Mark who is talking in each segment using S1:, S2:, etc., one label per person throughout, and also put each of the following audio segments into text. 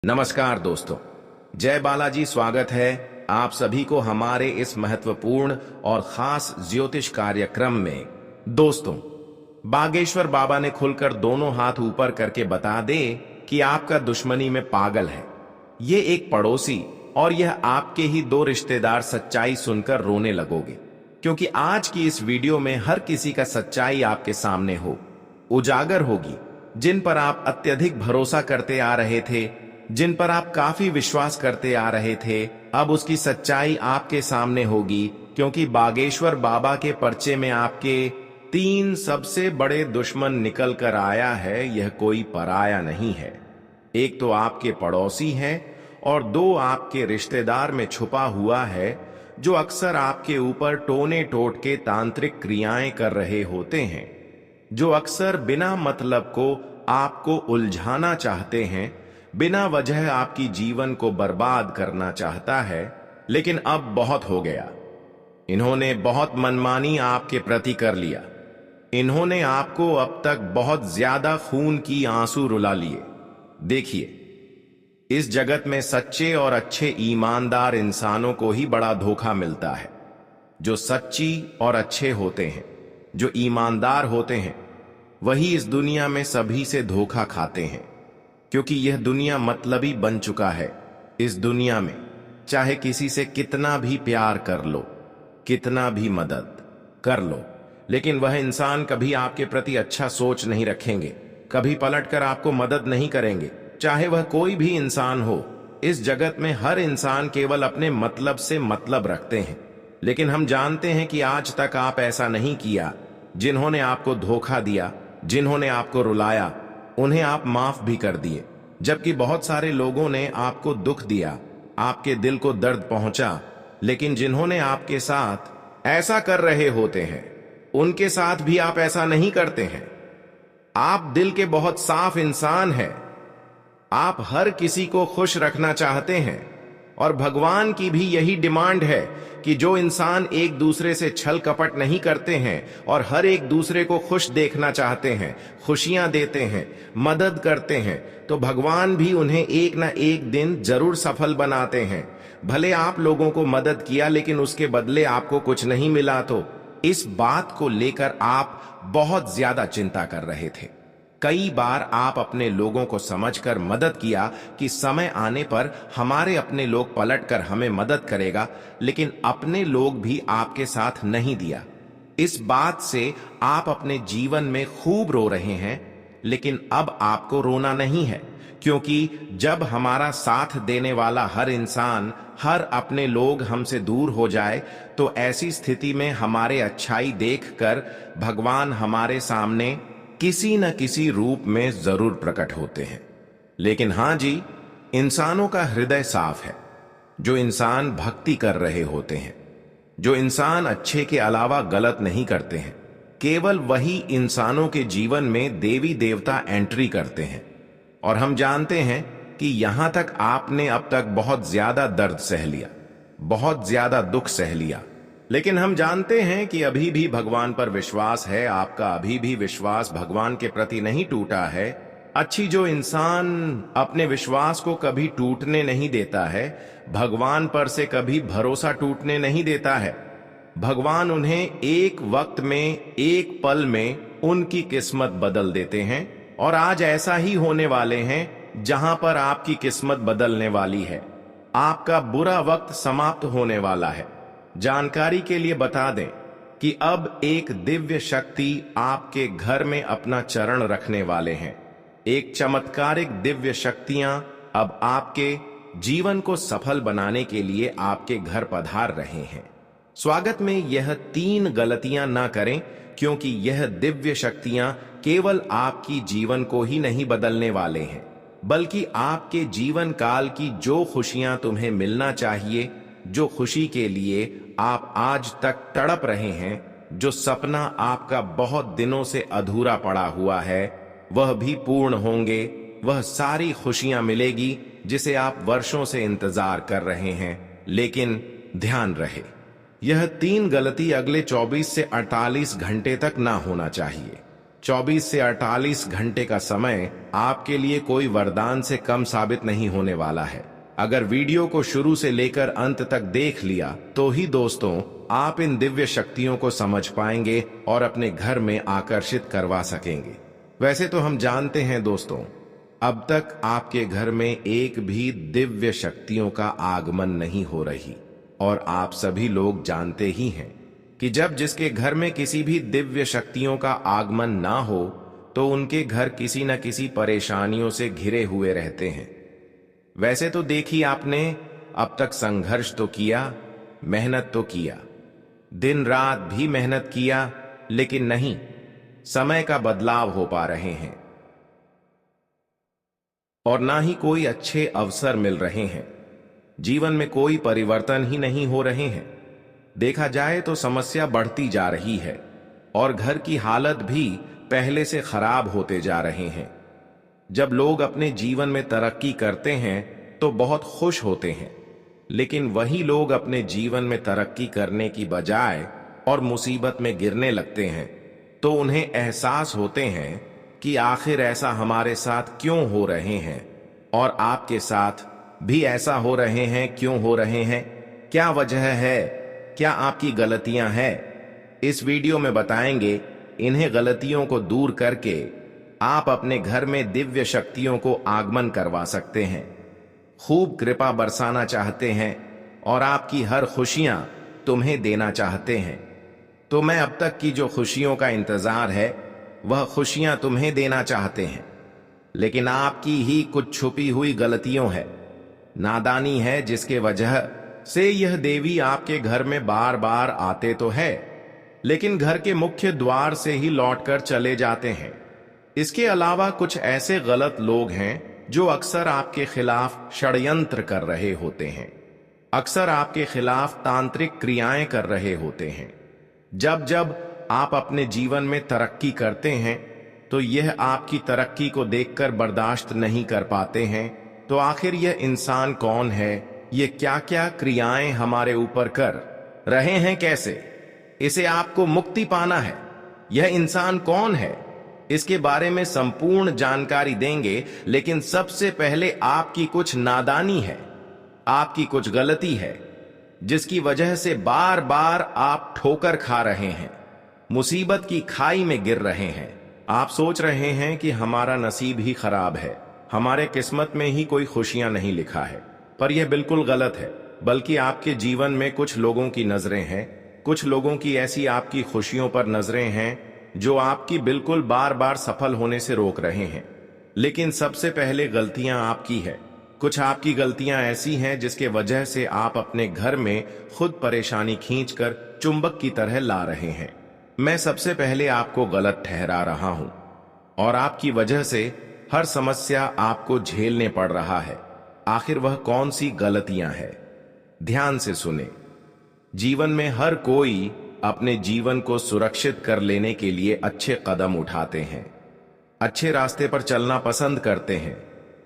S1: नमस्कार दोस्तों, जय बालाजी। स्वागत है आप सभी को हमारे इस महत्वपूर्ण और खास ज्योतिष कार्यक्रम में। दोस्तों, बागेश्वर बाबा ने खुलकर दोनों हाथ ऊपर करके बता दे कि आपका दुश्मनी में पागल है। ये एक पड़ोसी और यह आपके ही दो रिश्तेदार सच्चाई सुनकर रोने लगोगे, क्योंकि आज की इस वीडियो में हर किसी का सच्चाई आपके सामने उजागर होगी। जिन पर आप अत्यधिक भरोसा करते आ रहे थे, जिन पर आप काफी विश्वास करते आ रहे थे, अब उसकी सच्चाई आपके सामने होगी, क्योंकि बागेश्वर बाबा के पर्चे में आपके 3 सबसे बड़े दुश्मन निकल कर आया है। यह कोई पराया नहीं है। एक तो आपके पड़ोसी है और 2 आपके रिश्तेदार में छुपा हुआ है, जो अक्सर आपके ऊपर टोने टोट के तांत्रिक क्रियाएं कर रहे होते हैं, जो अक्सर बिना मतलब को आपको उलझाना चाहते हैं, बिना वजह आपकी जीवन को बर्बाद करना चाहता है। लेकिन अब बहुत हो गया। इन्होंने बहुत मनमानी आपके प्रति कर लिया। इन्होंने आपको अब तक बहुत ज्यादा खून की आंसू रुला लिए। देखिए, इस जगत में सच्चे और अच्छे ईमानदार इंसानों को ही बड़ा धोखा मिलता है। जो सच्ची और अच्छे होते हैं, जो ईमानदार होते हैं, वही इस दुनिया में सभी से धोखा खाते हैं, क्योंकि यह दुनिया मतलबी बन चुका है। इस दुनिया में चाहे किसी से कितना भी प्यार कर लो, कितना भी मदद कर लो, लेकिन वह इंसान कभी आपके प्रति अच्छा सोच नहीं रखेंगे, कभी पलटकर आपको मदद नहीं करेंगे, चाहे वह कोई भी इंसान हो। इस जगत में हर इंसान केवल अपने मतलब से मतलब रखते हैं। लेकिन हम जानते हैं कि आज तक आप ऐसा नहीं किया। जिन्होंने आपको धोखा दिया, जिन्होंने आपको रुलाया, उन्हें आप माफ भी कर दिए। जबकि बहुत सारे लोगों ने आपको दुख दिया, आपके दिल को दर्द पहुंचा, लेकिन जिन्होंने आपके साथ ऐसा कर रहे होते हैं, उनके साथ भी आप ऐसा नहीं करते हैं। आप दिल के बहुत साफ इंसान हैं। आप हर किसी को खुश रखना चाहते हैं, और भगवान की भी यही डिमांड है कि जो इंसान एक दूसरे से छल कपट नहीं करते हैं और हर एक दूसरे को खुश देखना चाहते हैं, खुशियां देते हैं, मदद करते हैं, तो भगवान भी उन्हें एक ना एक दिन जरूर सफल बनाते हैं। भले आप लोगों को मदद किया, लेकिन उसके बदले आपको कुछ नहीं मिला, तो इस बात को लेकर आप बहुत ज्यादा चिंता कर रहे थे। कई बार आप अपने लोगों को समझकर मदद किया कि समय आने पर हमारे अपने लोग पलटकर हमें मदद करेगा, लेकिन अपने लोग भी आपके साथ नहीं दिया। इस बात से आप अपने जीवन में खूब रो रहे हैं, लेकिन अब आपको रोना नहीं है, क्योंकि जब हमारा साथ देने वाला हर इंसान, हर अपने लोग हमसे दूर हो जाए, तो ऐसी स्थिति में हमारे अच्छाई देखकर भगवान हमारे सामने किसी न किसी रूप में जरूर प्रकट होते हैं। लेकिन हां जी, इंसानों का हृदय साफ है। जो इंसान भक्ति कर रहे होते हैं, जो इंसान अच्छे के अलावा गलत नहीं करते हैं, केवल वही इंसानों के जीवन में देवी देवता एंट्री करते हैं। और हम जानते हैं कि यहां तक आपने अब तक बहुत ज्यादा दर्द सह लिया, बहुत ज्यादा दुख सह लिया, लेकिन हम जानते हैं कि अभी भी भगवान पर विश्वास है। आपका अभी भी विश्वास भगवान के प्रति नहीं टूटा है। अच्छी जो इंसान अपने विश्वास को कभी टूटने नहीं देता है, भगवान पर से कभी भरोसा टूटने नहीं देता है। भगवान उन्हें एक वक्त में, एक पल में उनकी किस्मत बदल देते हैं, और आज ऐसा ही होने वाले हैं। जहां पर आपकी किस्मत बदलने वाली है, आपका बुरा वक्त समाप्त होने वाला है। जानकारी के लिए बता दें कि अब एक दिव्य शक्ति आपके घर में अपना चरण रखने वाले हैं। एक चमत्कारिक दिव्य शक्तियां अब आपके जीवन को सफल बनाने के लिए आपके घर पधार रहे हैं। स्वागत में यह 3 गलतियां ना करें, क्योंकि यह दिव्य शक्तियां केवल आपकी जीवन को ही नहीं बदलने वाले हैं, बल्कि आपके जीवन काल की जो खुशियां तुम्हें मिलना चाहिए, जो खुशी के लिए आप आज तक तड़प रहे हैं, जो सपना आपका बहुत दिनों से अधूरा पड़ा हुआ है, वह भी पूर्ण होंगे। वह सारी खुशियां मिलेगी जिसे आप वर्षों से इंतजार कर रहे हैं। लेकिन ध्यान रहे, यह 3 गलती अगले 24 से 48 घंटे तक ना होना चाहिए। 24 से 48 घंटे का समय आपके लिए कोई वरदान से कम साबित नहीं होने वाला है। अगर वीडियो को शुरू से लेकर अंत तक देख लिया तो ही दोस्तों आप इन दिव्य शक्तियों को समझ पाएंगे और अपने घर में आकर्षित करवा सकेंगे। वैसे तो हम जानते हैं दोस्तों, अब तक आपके घर में एक भी दिव्य शक्तियों का आगमन नहीं हो रही, और आप सभी लोग जानते ही हैं कि जब जिसके घर में किसी भी दिव्य शक्तियों का आगमन ना हो तो उनके घर किसी न किसी परेशानियों से घिरे हुए रहते हैं। वैसे तो देखी आपने, अब तक संघर्ष तो किया, मेहनत तो किया, दिन रात भी मेहनत किया, लेकिन नहीं, समय का बदलाव हो पा रहे हैं और ना ही कोई अच्छे अवसर मिल रहे हैं। जीवन में कोई परिवर्तन ही नहीं हो रहे हैं। देखा जाए तो समस्या बढ़ती जा रही है और घर की हालत भी पहले से खराब होते जा रहे हैं। जब लोग अपने जीवन में तरक्की करते हैं तो बहुत खुश होते हैं, लेकिन वही लोग अपने जीवन में तरक्की करने की बजाय और मुसीबत में गिरने लगते हैं तो उन्हें एहसास होते हैं कि आखिर ऐसा हमारे साथ क्यों हो रहे हैं, और आपके साथ भी ऐसा हो रहे हैं। क्यों हो रहे हैं, क्या वजह है, क्या आपकी गलतियां हैं? इस वीडियो में बताएंगे। इन्हें गलतियों को दूर करके आप अपने घर में दिव्य शक्तियों को आगमन करवा सकते हैं। खूब कृपा बरसाना चाहते हैं और आपकी हर खुशियां तुम्हें देना चाहते हैं। तो मैं अब तक की जो खुशियों का इंतजार है वह खुशियां तुम्हें देना चाहते हैं, लेकिन आपकी ही कुछ छुपी हुई गलतियों है, नादानी है, जिसके वजह से यह देवी आपके घर में बार बार आते तो है, लेकिन घर के मुख्य द्वार से ही लौटकर चले जाते हैं। इसके अलावा कुछ ऐसे गलत लोग हैं जो अक्सर आपके खिलाफ षड्यंत्र कर रहे होते हैं, अक्सर आपके खिलाफ तांत्रिक क्रियाएं कर रहे होते हैं। जब जब आप अपने जीवन में तरक्की करते हैं तो यह आपकी तरक्की को देखकर बर्दाश्त नहीं कर पाते हैं। तो आखिर यह इंसान कौन है, ये क्या क्या क्रियाएं हमारे ऊपर कर रहे हैं, कैसे इसे आपको मुक्ति पाना है, यह इंसान कौन है, इसके बारे में संपूर्ण जानकारी देंगे। लेकिन सबसे पहले आपकी कुछ नादानी है, आपकी कुछ गलती है, जिसकी वजह से बार बार आप ठोकर खा रहे हैं, मुसीबत की खाई में गिर रहे हैं। आप सोच रहे हैं कि हमारा नसीब ही खराब है, हमारे किस्मत में ही कोई खुशियां नहीं लिखा है, पर यह बिल्कुल गलत है। बल्कि आपके जीवन में कुछ लोगों की नजरें हैं, कुछ लोगों की ऐसी आपकी खुशियों पर नजरें हैं जो आपकी बिल्कुल बार बार सफल होने से रोक रहे हैं। लेकिन सबसे पहले गलतियां आपकी है। कुछ आपकी गलतियां ऐसी हैं जिसके वजह से आप अपने घर में खुद परेशानी खींचकर चुंबक की तरह ला रहे हैं। मैं सबसे पहले आपको गलत ठहरा रहा हूं और आपकी वजह से हर समस्या आपको झेलने पड़ रहा है। आखिर वह कौन सी गलतियां हैं? ध्यान से सुने। जीवन में हर कोई अपने जीवन को सुरक्षित कर लेने के लिए अच्छे कदम उठाते हैं, अच्छे रास्ते पर चलना पसंद करते हैं,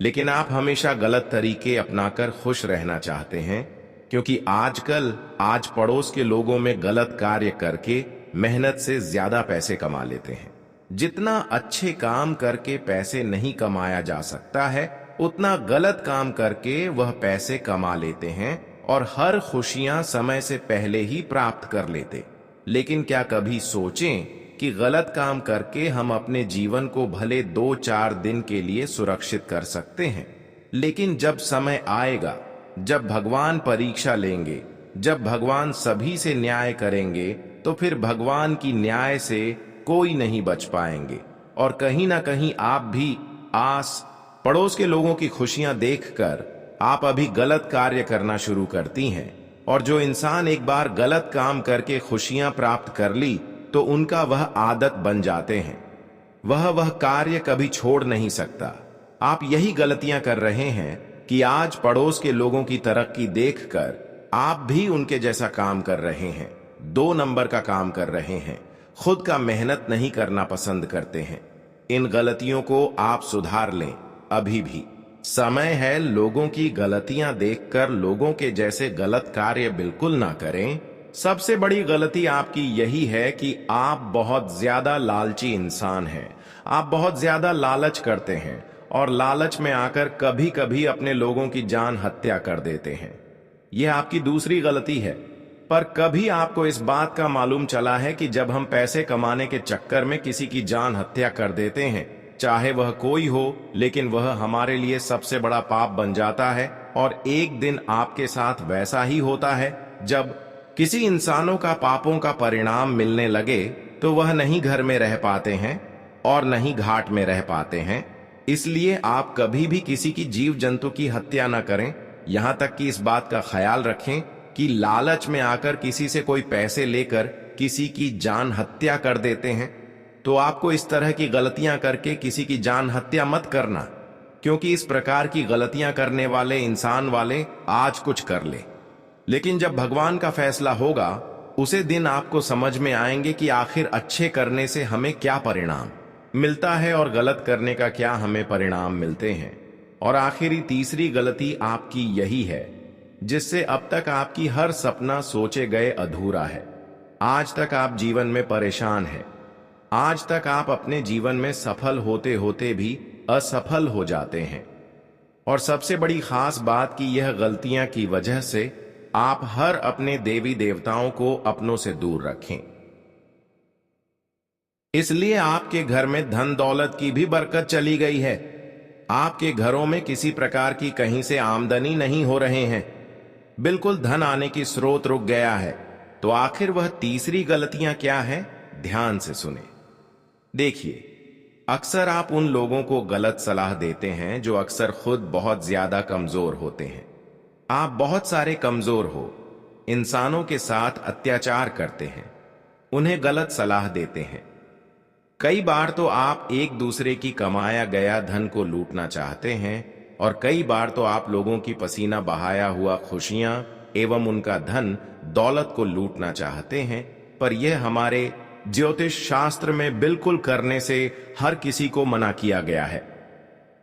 S1: लेकिन आप हमेशा गलत तरीके अपनाकर खुश रहना चाहते हैं, क्योंकि आजकल आज पड़ोस के लोगों में गलत कार्य करके मेहनत से ज्यादा पैसे कमा लेते हैं। जितना अच्छे काम करके पैसे नहीं कमाया जा सकता है, उतना गलत काम करके वह पैसे कमा लेते हैं और हर खुशियां समय से पहले ही प्राप्त कर लेते। लेकिन क्या कभी सोचें कि गलत काम करके हम अपने जीवन को भले 2-4 दिन के लिए सुरक्षित कर सकते हैं, लेकिन जब समय आएगा, जब भगवान परीक्षा लेंगे, जब भगवान सभी से न्याय करेंगे, तो फिर भगवान की न्याय से कोई नहीं बच पाएंगे। और कहीं ना कहीं आप भी आस पड़ोस के लोगों की खुशियां देखकर आप अभी गलत कार्य करना शुरू करती हैं। और जो इंसान एक बार गलत काम करके खुशियां प्राप्त कर ली तो उनका वह आदत बन जाते हैं, वह कार्य कभी छोड़ नहीं सकता। आप यही गलतियां कर रहे हैं कि आज पड़ोस के लोगों की तरक्की देखकर आप भी उनके जैसा काम कर रहे हैं, 2 नंबर का काम कर रहे हैं, खुद का मेहनत नहीं करना पसंद करते हैं। इन गलतियों को आप सुधार लें, अभी भी समय है। लोगों की गलतियां देखकर लोगों के जैसे गलत कार्य बिल्कुल ना करें। सबसे बड़ी गलती आपकी यही है कि आप बहुत ज्यादा लालची इंसान हैं। आप बहुत ज्यादा लालच करते हैं और लालच में आकर कभी कभी अपने लोगों की जान हत्या कर देते हैं। यह आपकी दूसरी गलती है। पर कभी आपको इस बात का मालूम चला है कि जब हम पैसे कमाने के चक्कर में किसी की जान हत्या कर देते हैं, चाहे वह कोई हो, लेकिन वह हमारे लिए सबसे बड़ा पाप बन जाता है। और एक दिन आपके साथ वैसा ही होता है, जब किसी इंसानों का पापों का परिणाम मिलने लगे तो वह नहीं घर में रह पाते हैं और नहीं घाट में रह पाते हैं। इसलिए आप कभी भी किसी की जीव जंतु की हत्या न करें। यहां तक कि इस बात का ख्याल रखें कि लालच में आकर किसी से कोई पैसे लेकर किसी की जान हत्या कर देते हैं, तो आपको इस तरह की गलतियां करके किसी की जान हत्या मत करना, क्योंकि इस प्रकार की गलतियां करने वाले इंसान वाले आज कुछ कर ले, लेकिन जब भगवान का फैसला होगा उसे दिन आपको समझ में आएंगे कि आखिर अच्छे करने से हमें क्या परिणाम मिलता है और गलत करने का क्या हमें परिणाम मिलते हैं। और आखिरी तीसरी गलती आपकी यही है, जिससे अब तक आपकी हर सपना सोचे गए अधूरा है। आज तक आप जीवन में परेशान हैं। आज तक आप अपने जीवन में सफल होते होते भी असफल हो जाते हैं। और सबसे बड़ी खास बात कि यह गलतियां की वजह से आप हर अपने देवी देवताओं को अपनों से दूर रखें। इसलिए आपके घर में धन दौलत की भी बरकत चली गई है। आपके घरों में किसी प्रकार की कहीं से आमदनी नहीं हो रहे हैं, बिल्कुल धन आने की स्रोत रुक गया है। तो आखिर वह तीसरी गलतियां क्या है, ध्यान से सुने। देखिए, अक्सर आप उन लोगों को गलत सलाह देते हैं जो अक्सर खुद बहुत ज्यादा कमजोर होते हैं। आप बहुत सारे कमजोर हो इंसानों के साथ अत्याचार करते हैं, उन्हें गलत सलाह देते हैं। कई बार तो आप एक दूसरे की कमाया गया धन को लूटना चाहते हैं और कई बार तो आप लोगों की पसीना बहाया हुआ खुशियां एवं उनका धन दौलत को लूटना चाहते हैं। पर यह हमारे ज्योतिष शास्त्र में बिल्कुल करने से हर किसी को मना किया गया है।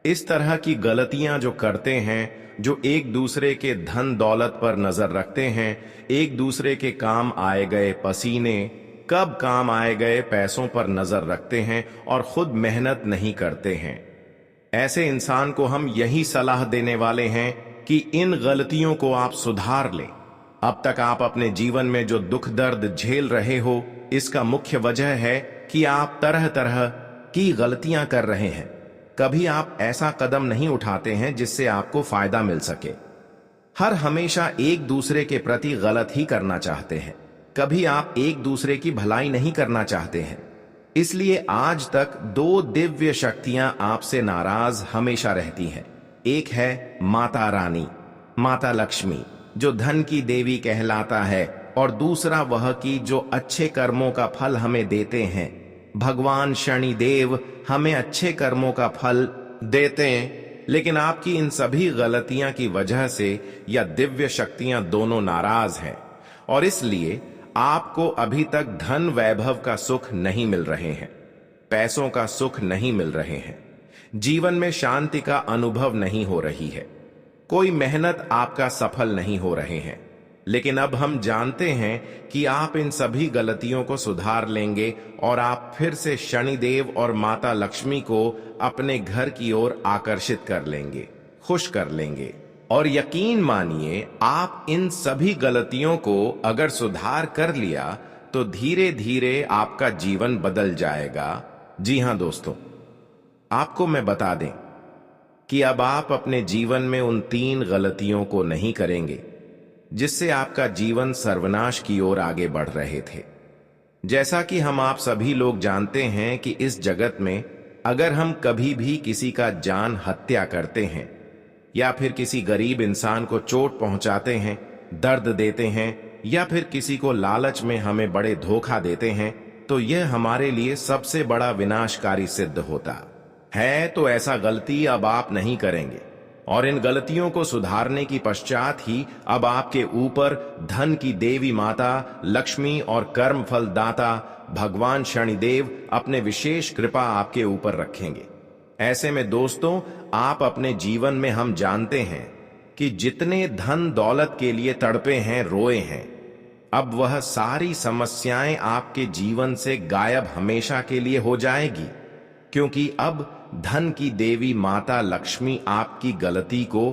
S1: इस तरह की गलतियां जो करते हैं, जो एक दूसरे के धन दौलत पर नजर रखते हैं, एक दूसरे के काम आए गए पसीने, कब काम आए गए पैसों पर नजर रखते हैं और खुद मेहनत नहीं करते हैं, ऐसे इंसान को हम यही सलाह देने वाले हैं कि इन गलतियों को आप सुधार लें। अब तक आप अपने जीवन में जो दुख दर्द झेल रहे हो, इसका मुख्य वजह है कि आप तरह तरह की गलतियां कर रहे हैं। कभी आप ऐसा कदम नहीं उठाते हैं जिससे आपको फायदा मिल सके। हर हमेशा एक दूसरे के प्रति गलत ही करना चाहते हैं। कभी आप एक दूसरे की भलाई नहीं करना चाहते हैं। इसलिए आज तक दो दिव्य शक्तियां आपसे नाराज हमेशा रहती हैं। एक है माता रानी, माता लक्ष्मी, जो धन की देवी कहलाता है, और दूसरा वह की जो अच्छे कर्मों का फल हमें देते हैं। भगवान शनिदेव हमें अच्छे कर्मों का फल देते हैं, लेकिन आपकी इन सभी गलतियां की वजह से यह दिव्य शक्तियां दोनों नाराज हैं और इसलिए आपको अभी तक धन वैभव का सुख नहीं मिल रहे हैं, पैसों का सुख नहीं मिल रहे हैं, जीवन में शांति का अनुभव नहीं हो रही है, कोई मेहनत आपका सफल नहीं हो रहे हैं। लेकिन अब हम जानते हैं कि आप इन सभी गलतियों को सुधार लेंगे और आप फिर से शनिदेव और माता लक्ष्मी को अपने घर की ओर आकर्षित कर लेंगे, खुश कर लेंगे। और यकीन मानिए, आप इन सभी गलतियों को अगर सुधार कर लिया तो धीरे धीरे आपका जीवन बदल जाएगा। जी हां दोस्तों, आपको मैं बता दें कि अब आप अपने जीवन में उन 3 गलतियों को नहीं करेंगे जिससे आपका जीवन सर्वनाश की ओर आगे बढ़ रहे थे। जैसा कि हम आप सभी लोग जानते हैं कि इस जगत में अगर हम कभी भी किसी का जान हत्या करते हैं या फिर किसी गरीब इंसान को चोट पहुंचाते हैं, दर्द देते हैं, या फिर किसी को लालच में हमें बड़े धोखा देते हैं, तो यह हमारे लिए सबसे बड़ा विनाशकारी सिद्ध होता है। तो ऐसा गलती अब आप नहीं करेंगे और इन गलतियों को सुधारने की पश्चात ही अब आपके ऊपर धन की देवी माता लक्ष्मी और कर्म फल दाता भगवान शनिदेव अपने विशेष कृपा आपके ऊपर रखेंगे। ऐसे में दोस्तों, आप अपने जीवन में हम जानते हैं कि जितने धन दौलत के लिए तड़पे हैं, रोए हैं, अब वह सारी समस्याएं आपके जीवन से गायब हमेशा के लिए हो जाएगी, क्योंकि अब धन की देवी माता लक्ष्मी आपकी गलती को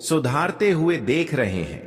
S1: सुधारते हुए देख रहे हैं।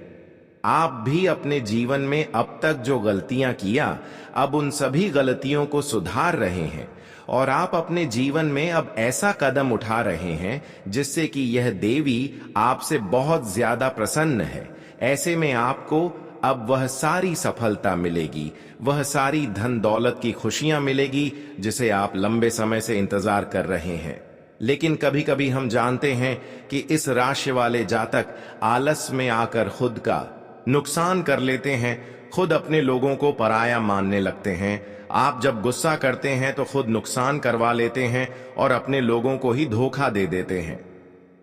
S1: आप भी अपने जीवन में अब तक जो गलतियां किया, अब उन सभी गलतियों को सुधार रहे हैं और आप अपने जीवन में अब ऐसा कदम उठा रहे हैं जिससे कि यह देवी आपसे बहुत ज्यादा प्रसन्न है। ऐसे में आपको अब वह सारी सफलता मिलेगी, वह सारी धन दौलत की खुशियां मिलेगी जिसे आप लंबे समय से इंतजार कर रहे हैं। लेकिन कभी कभी हम जानते हैं कि इस राशि वाले जातक आलस में आकर खुद का नुकसान कर लेते हैं, खुद अपने लोगों को पराया मानने लगते हैं। आप जब गुस्सा करते हैं तो खुद नुकसान करवा लेते हैं और अपने लोगों को ही धोखा दे देते हैं।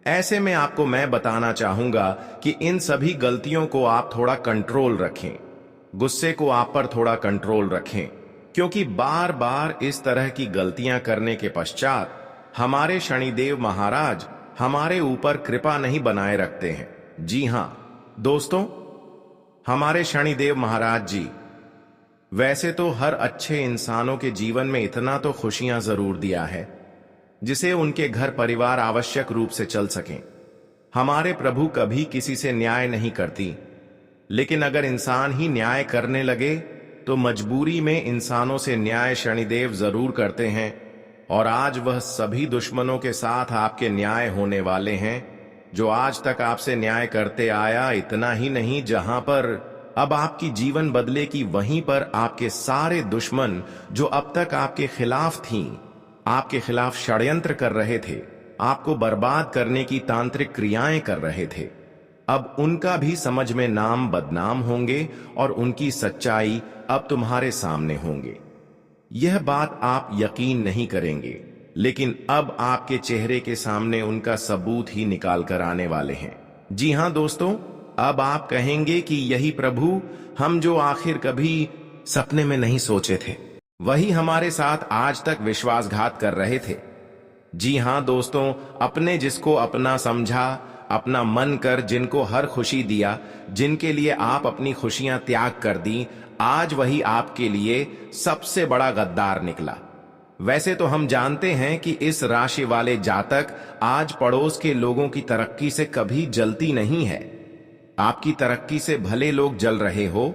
S1: ऐसे में आपको मैं बताना चाहूंगा कि इन सभी गलतियों को आप थोड़ा कंट्रोल रखें, गुस्से को आप पर थोड़ा कंट्रोल रखें, क्योंकि बार बार इस तरह की गलतियां करने के पश्चात हमारे शनिदेव महाराज हमारे ऊपर कृपा नहीं बनाए रखते हैं। जी हां दोस्तों, हमारे शनिदेव महाराज जी वैसे तो हर अच्छे इंसानों के जीवन में इतना तो खुशियां जरूर दिया है जिसे उनके घर परिवार आवश्यक रूप से चल सकें। हमारे प्रभु कभी किसी से न्याय नहीं करती, लेकिन अगर इंसान ही न्याय करने लगे तो मजबूरी में इंसानों से न्याय शनिदेव जरूर करते हैं। और आज वह सभी दुश्मनों के साथ आपके न्याय होने वाले हैं जो आज तक आपसे न्याय करते आया। इतना ही नहीं, जहां पर अब आपकी जीवन बदलेगी वहीं पर आपके सारे दुश्मन जो अब तक आपके खिलाफ थीं, आपके खिलाफ षड्यंत्र कर रहे थे, आपको बर्बाद करने की तांत्रिक क्रियाएं कर रहे थे, अब उनका भी समझ में नाम बदनाम होंगे और उनकी सच्चाई अब तुम्हारे सामने होंगे। यह बात आप यकीन नहीं करेंगे, लेकिन अब आपके चेहरे के सामने उनका सबूत ही निकाल कर आने वाले हैं। जी हां दोस्तों, अब आप कहेंगे कि यही प्रभु, हम जो आखिर कभी सपने में नहीं सोचे थे, वही हमारे साथ आज तक विश्वासघात कर रहे थे। जी हां दोस्तों, अपने जिसको अपना समझा, अपना मन कर जिनको हर खुशी दिया, जिनके लिए आप अपनी खुशियां त्याग कर दी, आज वही आपके लिए सबसे बड़ा गद्दार निकला। वैसे तो हम जानते हैं कि इस राशि वाले जातक आज पड़ोस के लोगों की तरक्की से कभी जलती नहीं है। आपकी तरक्की से भले लोग जल रहे हो,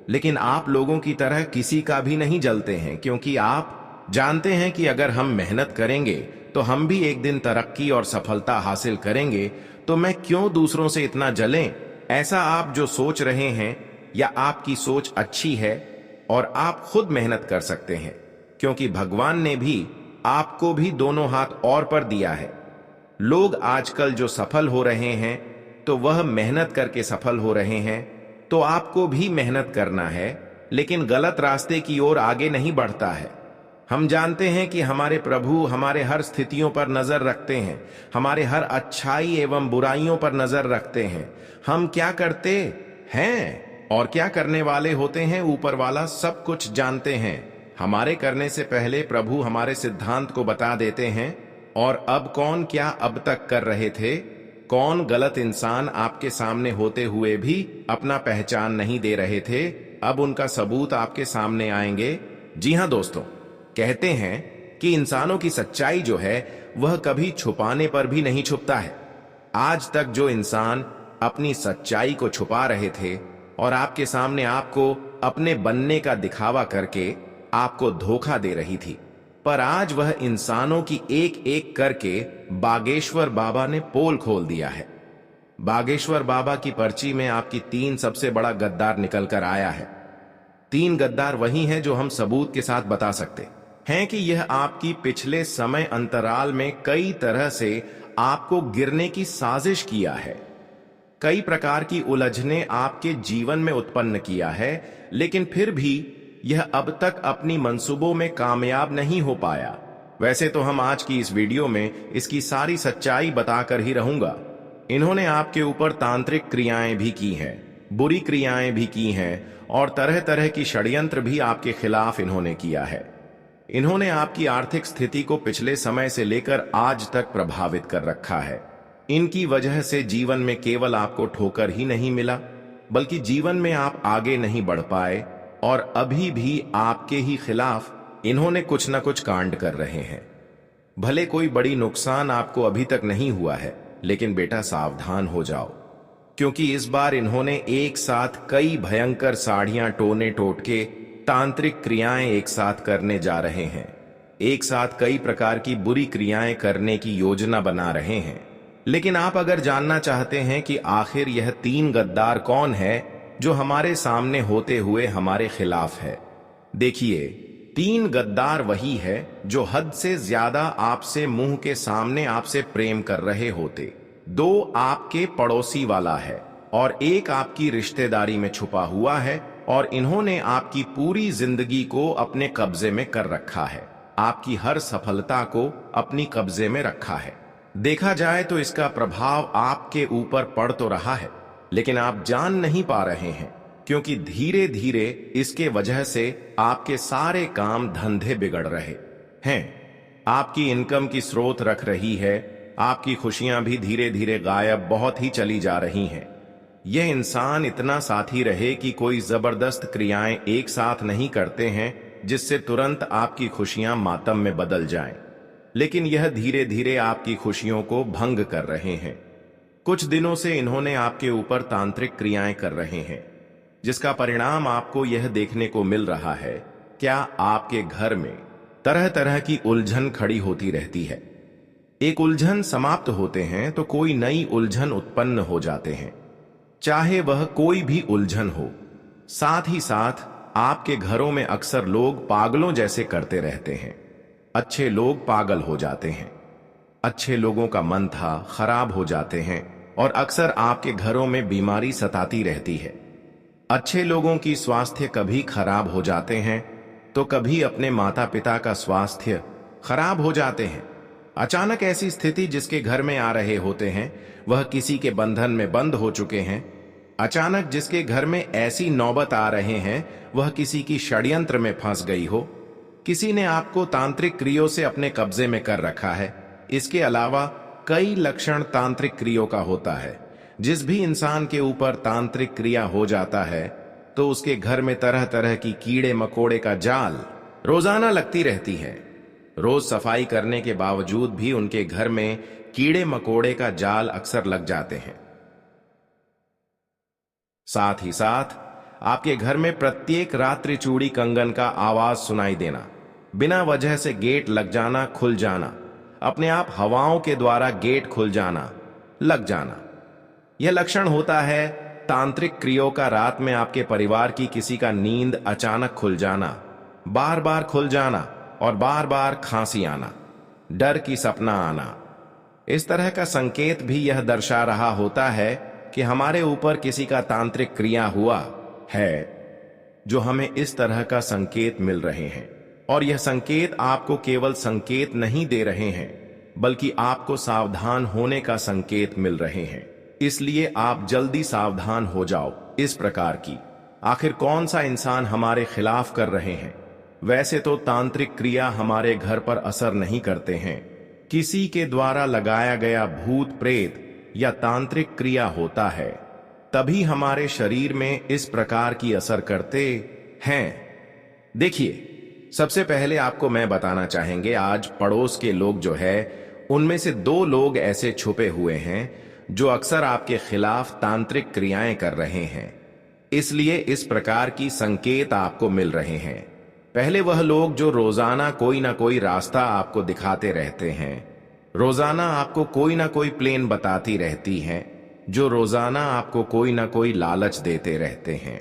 S1: लेकिन आप लोगों की तरह किसी का भी नहीं जलते हैं, क्योंकि आप जानते हैं कि अगर हम मेहनत करेंगे तो हम भी एक दिन तरक्की और सफलता हासिल करेंगे। तो मैं क्यों दूसरों से इतना जलें? ऐसा आप जो सोच रहे हैं या आपकी सोच अच्छी है और आप खुद मेहनत कर सकते हैं, क्योंकि भगवान ने भी आपको भी दोनों हाथ और पर दिया है। लोग आजकल जो सफल हो रहे हैं तो वह मेहनत करके सफल हो रहे हैं, तो आपको भी मेहनत करना है, लेकिन गलत रास्ते की ओर आगे नहीं बढ़ता है। हम जानते हैं कि हमारे प्रभु हमारे हर स्थितियों पर नजर रखते हैं, हमारे हर अच्छाई एवं बुराइयों पर नजर रखते हैं। हम क्या करते हैं और क्या करने वाले होते हैं, ऊपर वाला सब कुछ जानते हैं। हमारे करने से पहले प्रभु हमारे सिद्धांत को बता देते हैं, और अब कौन क्या अब तक कर रहे थे, कौन गलत इंसान आपके सामने होते हुए भी अपना पहचान नहीं दे रहे थे, अब उनका सबूत आपके सामने आएंगे। जी हां दोस्तों, कहते हैं कि इंसानों की सच्चाई जो है वह कभी छुपाने पर भी नहीं छुपता है। आज तक जो इंसान अपनी सच्चाई को छुपा रहे थे और आपके सामने आपको अपने बनने का दिखावा करके आपको धोखा दे रही थी, पर आज वह इंसानों की एक एक करके बागेश्वर बाबा ने पोल खोल दिया है। बागेश्वर बाबा की पर्ची में आपकी 3 सबसे बड़ा गद्दार निकल कर आया है। 3 गद्दार वही हैं जो हम सबूत के साथ बता सकते हैं कि यह आपकी पिछले समय अंतराल में कई तरह से आपको गिरने की साजिश किया है, कई प्रकार की उलझने आपके जीवन में उत्पन्न किया है, लेकिन फिर भी यह अब तक अपनी मंसूबों में कामयाब नहीं हो पाया। वैसे तो हम आज की इस वीडियो में इसकी सारी सच्चाई बताकर ही रहूंगा। इन्होंने आपके ऊपर तांत्रिक क्रियाएं भी की हैं, बुरी क्रियाएं भी की हैं, और तरह तरह की षड्यंत्र भी आपके खिलाफ इन्होंने किया है। इन्होंने आपकी आर्थिक स्थिति को पिछले समय से लेकर आज तक प्रभावित कर रखा है। इनकी वजह से जीवन में केवल आपको ठोकर ही नहीं मिला, बल्कि जीवन में आप आगे नहीं बढ़ पाए और अभी भी आपके ही खिलाफ इन्होंने कुछ न कुछ कांड कर रहे हैं। भले कोई बड़ी नुकसान आपको अभी तक नहीं हुआ है, लेकिन बेटा सावधान हो जाओ, क्योंकि इस बार इन्होंने एक साथ कई भयंकर साड़ियां टोने टोटके तांत्रिक क्रियाएं एक साथ करने जा रहे हैं। एक साथ कई प्रकार की बुरी क्रियाएं करने की योजना बना रहे हैं। लेकिन आप अगर जानना चाहते हैं कि आखिर यह 3 गद्दार कौन है जो हमारे सामने होते हुए हमारे खिलाफ है, देखिए 3 गद्दार वही है जो हद से ज्यादा आपसे मुंह के सामने आपसे प्रेम कर रहे होते। 2 आपके पड़ोसी वाला है और 1 आपकी रिश्तेदारी में छुपा हुआ है, और इन्होंने आपकी पूरी जिंदगी को अपने कब्जे में कर रखा है, आपकी हर सफलता को अपनी कब्जे में रखा है। देखा जाए तो इसका प्रभाव आपके ऊपर पड़ तो रहा है, लेकिन आप जान नहीं पा रहे हैं, क्योंकि धीरे धीरे इसके वजह से आपके सारे काम धंधे बिगड़ रहे हैं। आपकी इनकम की स्रोत रख रही है, आपकी खुशियां भी धीरे धीरे गायब बहुत ही चली जा रही हैं। यह इंसान इतना साथी रहे कि कोई जबरदस्त क्रियाएं एक साथ नहीं करते हैं जिससे तुरंत आपकी खुशियां मातम में बदल जाएं, लेकिन यह धीरे धीरे आपकी खुशियों को भंग कर रहे हैं। कुछ दिनों से इन्होंने आपके ऊपर तांत्रिक क्रियाएं कर रहे हैं, जिसका परिणाम आपको यह देखने को मिल रहा है, क्या आपके घर में तरह तरह की उलझन खड़ी होती रहती है। एक उलझन समाप्त होते हैं तो कोई नई उलझन उत्पन्न हो जाते हैं, चाहे वह कोई भी उलझन हो। साथ ही साथ आपके घरों में अक्सर लोग पागलों जैसे करते रहते हैं। अच्छे लोग पागल हो जाते हैं, अच्छे लोगों का मन था खराब हो जाते हैं, और अक्सर आपके घरों में बीमारी सताती रहती है। अच्छे लोगों की स्वास्थ्य कभी खराब हो जाते हैं तो कभी अपने माता पिता का स्वास्थ्य खराब हो जाते हैं। अचानक ऐसी स्थिति जिसके घर में आ रहे होते हैं वह किसी के बंधन में बंद हो चुके हैं। अचानक जिसके घर में ऐसी नौबत आ रहे हैं वह किसी की षड्यंत्र में फंस गई हो, किसी ने आपको तांत्रिक क्रियों से अपने कब्जे में कर रखा है। इसके अलावा कई लक्षण तांत्रिक क्रियों का होता है। जिस भी इंसान के ऊपर तांत्रिक क्रिया हो जाता है तो उसके घर में तरह तरह की कीड़े मकोड़े का जाल रोजाना लगती रहती है। रोज सफाई करने के बावजूद भी उनके घर में कीड़े मकोड़े का जाल अक्सर लग जाते हैं। साथ ही साथ आपके घर में प्रत्येक रात्रि चूड़ी कंगन का आवाज सुनाई देना, बिना वजह से गेट लग जाना खुल जाना, अपने आप हवाओं के द्वारा गेट खुल जाना लग जाना, यह लक्षण होता है तांत्रिक क्रियों का। रात में आपके परिवार की किसी का नींद अचानक खुल जाना, बार बार खुल जाना और बार बार खांसी आना, डर की सपना आना। इस तरह का संकेत भी यह दर्शा रहा होता है कि हमारे ऊपर किसी का तांत्रिक क्रिया हुआ है, जो हमें इस तरह का संकेत मिल रहे हैं। और यह संकेत आपको केवल संकेत नहीं दे रहे हैं, बल्कि आपको सावधान होने का संकेत मिल रहे हैं। इसलिए आप जल्दी सावधान हो जाओ इस प्रकार की। आखिर कौन सा इंसान हमारे खिलाफ कर रहे हैं? वैसे तो तांत्रिक क्रिया हमारे घर पर असर नहीं करते हैं। किसी के द्वारा लगाया गया भूत प्रेत या तांत्रिक क्रिया होता है, तभी हमारे शरीर में इस प्रकार की असर करते हैं। देखिए, सबसे पहले आपको मैं बताना चाहेंगे, आज पड़ोस के लोग जो है उनमें से 2 लोग ऐसे छुपे हुए हैं जो अक्सर आपके खिलाफ तांत्रिक क्रियाएं कर रहे हैं। इसलिए इस प्रकार की संकेत आपको मिल रहे हैं। पहले वह लोग जो रोजाना कोई ना कोई रास्ता आपको दिखाते रहते हैं, रोजाना आपको कोई ना कोई प्लेन बताती रहती हैं, जो रोजाना आपको कोई ना कोई लालच देते रहते हैं।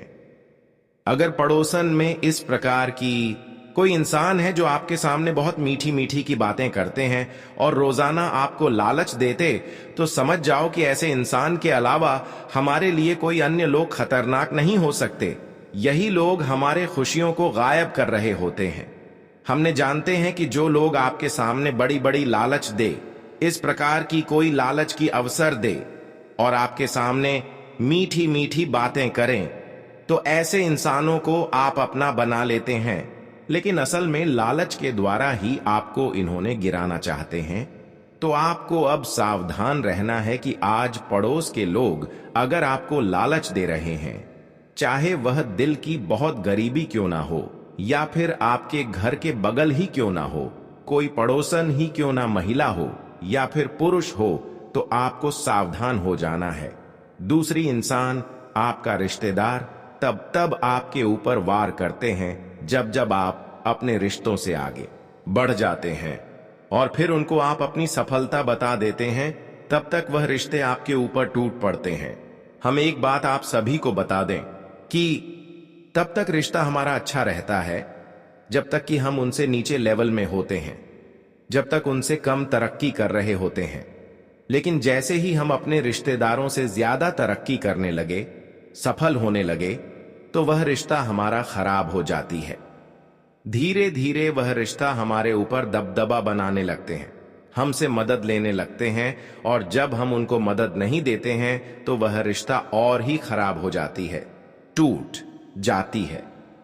S1: अगर पड़ोसन में इस प्रकार की कोई इंसान है जो आपके सामने बहुत मीठी मीठी की बातें करते हैं और रोजाना आपको लालच देते, तो समझ जाओ कि ऐसे इंसान के अलावा हमारे लिए कोई अन्य लोग खतरनाक नहीं हो सकते। यही लोग हमारे खुशियों को गायब कर रहे होते हैं। हमने जानते हैं कि जो लोग आपके सामने बड़ी बड़ी लालच दे, इस प्रकार की कोई लालच की अवसर दे और आपके सामने मीठी मीठी बातें करें, तो ऐसे इंसानों को आप अपना बना लेते हैं। लेकिन असल में लालच के द्वारा ही आपको इन्होंने गिराना चाहते हैं। तो आपको अब सावधान रहना है कि आज पड़ोस के लोग अगर आपको लालच दे रहे हैं, चाहे वह दिल की बहुत गरीबी क्यों ना हो या फिर आपके घर के बगल ही क्यों ना हो, कोई पड़ोसन ही क्यों ना महिला हो या फिर पुरुष हो, तो आपको सावधान हो जाना है। दूसरी इंसान, आपका रिश्तेदार तब आपके ऊपर वार करते हैं जब जब आप अपने रिश्तों से आगे बढ़ जाते हैं और फिर उनको आप अपनी सफलता बता देते हैं, तब तक वह रिश्ते आपके ऊपर टूट पड़ते हैं। हम एक बात आप सभी को बता दें कि तब तक रिश्ता हमारा अच्छा रहता है जब तक कि हम उनसे नीचे लेवल में होते हैं, जब तक उनसे कम तरक्की कर रहे होते हैं। लेकिन जैसे ही हम अपने रिश्तेदारों से ज्यादा तरक्की करने लगे, सफल होने लगे, तो वह रिश्ता हमारा खराब हो जाती है। धीरे धीरे वह रिश्ता हमारे ऊपर दबदबा बनाने लगते हैं, हमसे मदद लेने लगते हैं, और जब हम उनको मदद नहीं देते हैं तो वह रिश्ता और ही खराब हो जाती है, टूट जाती है।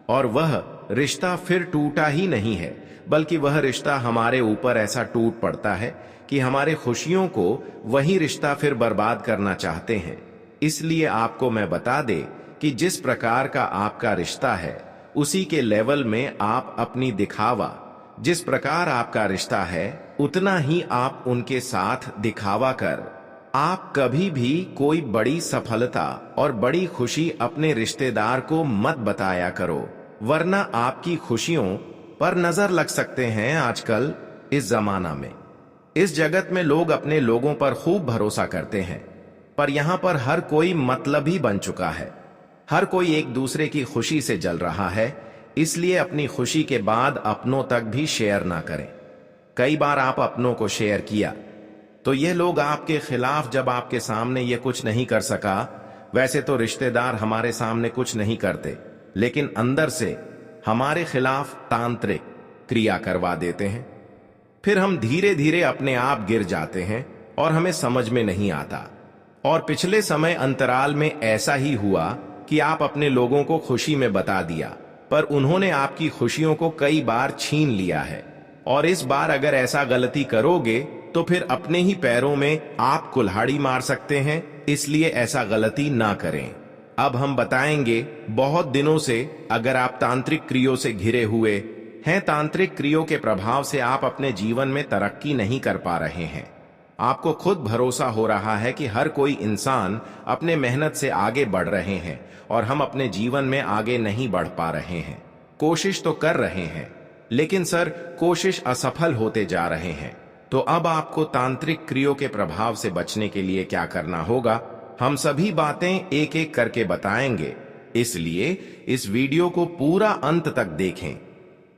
S1: और वह रिश्ता फिर टूटा ही नहीं है, बल्कि वह रिश्ता हमारे ऊपर ऐसा टूट पड़ता है कि हमारे खुशियों को वही रिश्ता फिर बर्बाद करना चाहते हैं। इसलिए आपको मैं बता दे कि जिस प्रकार का आपका रिश्ता है उसी के लेवल में आप अपनी दिखावा, जिस प्रकार आपका रिश्ता है उतना ही आप उनके साथ दिखावा कर आप कभी भी कोई बड़ी सफलता और बड़ी खुशी अपने रिश्तेदार को मत बताया करो, वरना आपकी खुशियों पर नजर लग सकते हैं। आजकल इस जमाना में, इस जगत में लोग अपने लोगों पर खूब भरोसा करते हैं, पर यहां पर हर कोई मतलबी बन चुका है। हर कोई एक दूसरे की खुशी से जल रहा है, इसलिए अपनी खुशी के बाद अपनों तक भी शेयर ना करें। कई बार आप अपनों को शेयर किया तो ये लोग आपके खिलाफ, जब आपके सामने ये कुछ नहीं कर सका, वैसे तो रिश्तेदार हमारे सामने कुछ नहीं करते, लेकिन अंदर से हमारे खिलाफ तांत्रिक क्रिया करवा देते हैं। फिर हम धीरे धीरे अपने आप गिर जाते हैं और हमें समझ में नहीं आता। और पिछले समय अंतराल में ऐसा ही हुआ कि आप अपने लोगों को खुशी में बता दिया, पर उन्होंने आपकी खुशियों को कई बार छीन लिया है। और इस बार अगर ऐसा गलती करोगे तो फिर अपने ही पैरों में आप कुल्हाड़ी मार सकते हैं, इसलिए ऐसा गलती ना करें। अब हम बताएंगे, बहुत दिनों से अगर आप तांत्रिक क्रियों से घिरे हुए हैं, तांत्रिक क्रियों के प्रभाव से आप अपने जीवन में तरक्की नहीं कर पा रहे हैं, आपको खुद भरोसा हो रहा है कि हर कोई इंसान अपने मेहनत से आगे बढ़ रहे हैं और हम अपने जीवन में आगे नहीं बढ़ पा रहे हैं। कोशिश तो कर रहे हैं, लेकिन सर कोशिश असफल होते जा रहे हैं। तो अब आपको तांत्रिक क्रियों के प्रभाव से बचने के लिए क्या करना होगा, हम सभी बातें एक एक करके बताएंगे, इसलिए इस वीडियो को पूरा अंत तक देखें।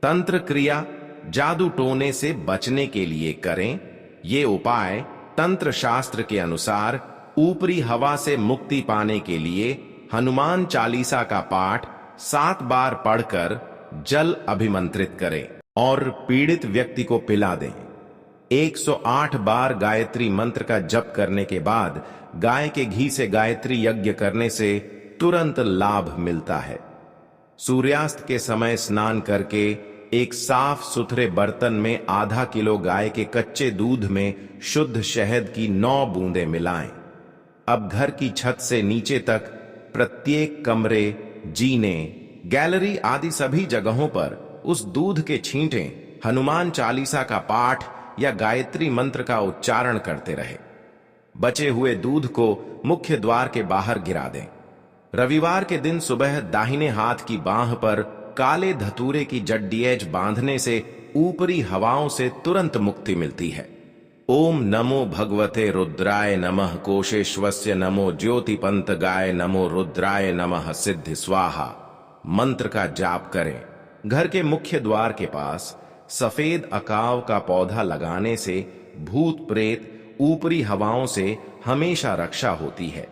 S1: तंत्र क्रिया जादू टोने से बचने के लिए करें ये उपाय तंत्र शास्त्र के अनुसार ऊपरी हवा से मुक्ति पाने के लिए हनुमान चालीसा का पाठ 7 बार पढ़कर जल अभिमंत्रित करें और पीड़ित व्यक्ति को पिला दें। 108 बार गायत्री मंत्र का जप करने के बाद गाय के घी से गायत्री यज्ञ करने से तुरंत लाभ मिलता है। सूर्यास्त के समय स्नान करके एक साफ सुथरे बर्तन में आधा किलो गाय के कच्चे दूध में शुद्ध शहद की 9 बूंदें मिलाएं। अब घर की छत से नीचे तक प्रत्येक कमरे, जीने, गैलरी आदि सभी जगहों पर उस दूध के छींटे हनुमान चालीसा का पाठ या गायत्री मंत्र का उच्चारण करते रहे। बचे हुए दूध को मुख्य द्वार के बाहर गिरा दें। रविवार के दिन सुबह दाहिने हाथ की बांह पर काले धतूरे की जड्डीएज बांधने से ऊपरी हवाओं से तुरंत मुक्ति मिलती है। ओम नमो भगवते रुद्राय नमः, कोशेश्वस्य नमो, ज्योतिपंत गाय नमो, रुद्राय नमः, सिद्धि स्वाहा मंत्र का जाप करें। घर के मुख्य द्वार के पास सफेद अकाव का पौधा लगाने से भूत प्रेत ऊपरी हवाओं से हमेशा रक्षा होती है।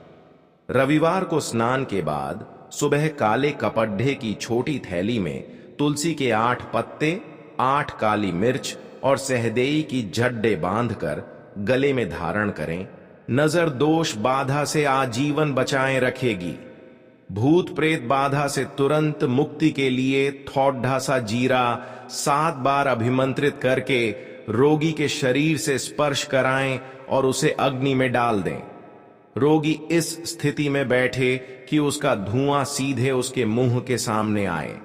S1: रविवार को स्नान के बाद सुबह काले कपड्ढे की छोटी थैली में तुलसी के 8 पत्ते, 8 काली मिर्च और सहदेई की झड्डे बांधकर गले में धारण करें। नजर दोष बाधा से आजीवन बचाए रखेगी। भूत प्रेत बाधा से तुरंत मुक्ति के लिए थोड़ा सा जीरा 7 बार अभिमंत्रित करके रोगी के शरीर से स्पर्श कराएं और उसे अग्नि में डाल दें। रोगी इस स्थिति में बैठे कि उसका धुआं सीधे उसके मुंह के सामने आए।